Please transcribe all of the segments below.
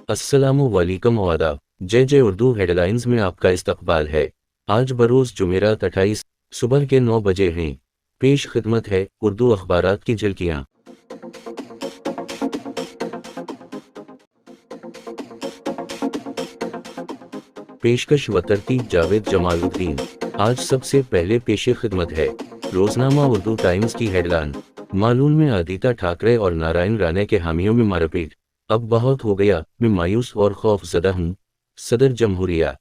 अस्सलामु वालेकुम व आदाब। जय जय उर्दू हेडलाइंस में आपका इस्तकबाल है। आज बरोज़ जुमेरात 28 सुबह के 9 बजे हैं। पेश खिदमत है उर्दू अखबारात की झलकियाँ। पेशकश व तरतीब जावेद जमालुद्दीन। आज सबसे पहले पेश खिदमत है रोजनामा उर्दू टाइम्स की हेडलाइन। मालून में आदित्य ठाकरे और नारायण राणे के हामियों में मारपीट। अब बहुत हो गया, मैं मायूस और खौफ ज़दा हूँ। सदर जमहूरिया।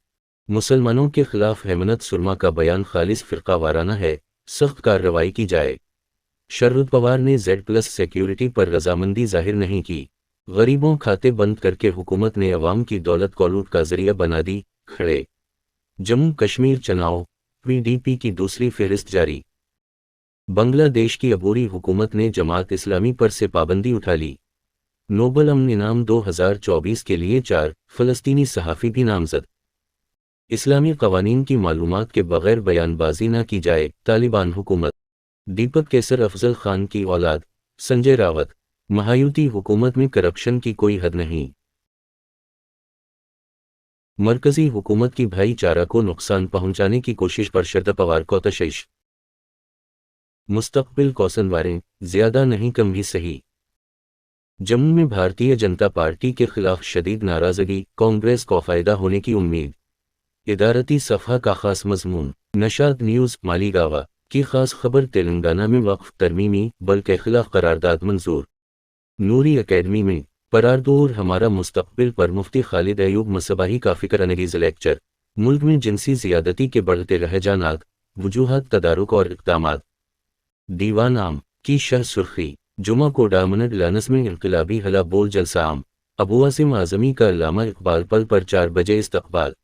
मुसलमानों के खिलाफ हेमंत सुरमा का बयान खालिस फ़िरका वाराना है, सख्त कार्रवाई की जाए। शरद पवार ने Z+ सिक्योरिटी पर रजामंदी जाहिर नहीं की। गरीबों खाते बंद करके हुकूमत ने अवाम की दौलत को लूट का जरिया बना दी। खड़े। जम्मू कश्मीर चुनाव, PDP की दूसरी फहरिस्त जारी। बांग्लादेश की अबूरी हुकूमत ने जमात इस्लामी पर से पाबंदी उठा ली। नोबल अमन इनाम 2024 के लिए 4 फ़लस्तीनी सहाफ़ी भी नामज़द। इस्लामी क़वानीन की मालूमात के बग़ैर बयानबाजी न की जाए, तालिबान हुकूमत। दीपक केसर अफजल खान की औलाद, संजय रावत। महायुति हुकूमत में करप्शन की कोई हद नहीं। मरकज़ी हुकूमत की भाईचारा को नुकसान पहुंचाने की कोशिश पर शरद पवार को तशवीश। मुस्तक़बिल को संवारें, ज़्यादा नहीं कम ही सही। जम्मू में भारतीय जनता पार्टी के खिलाफ शदीद नाराज़गी, कांग्रेस को फ़ायदा होने की उम्मीद। इदारती सफ़हा का ख़ास मज़मून। नशात न्यूज़ मालीगावा की ख़ास खबर। तेलंगाना में वक्फ तरमीमी बल के खिलाफ करारदाद मंजूर। नूरी एकेडमी में परारदूर हमारा मुस्तक़बिल पर मुफ्ती खालिद अयूब मसबाही का फ़िक्र अंगेज़ लेक्चर। मुल्क में जिनसी ज़ियादती के बढ़ते रुझानात, वजूहात, तदारुक और इक़दामात। दीवान आम की शह सुर्खी। जुमा को डामनड लानस में इनकलाबी हला बोल जलसा आम। अबू वासिम आज़मी का अल्लामा इकबाल पल पर 4 बजे इस्तकबाल।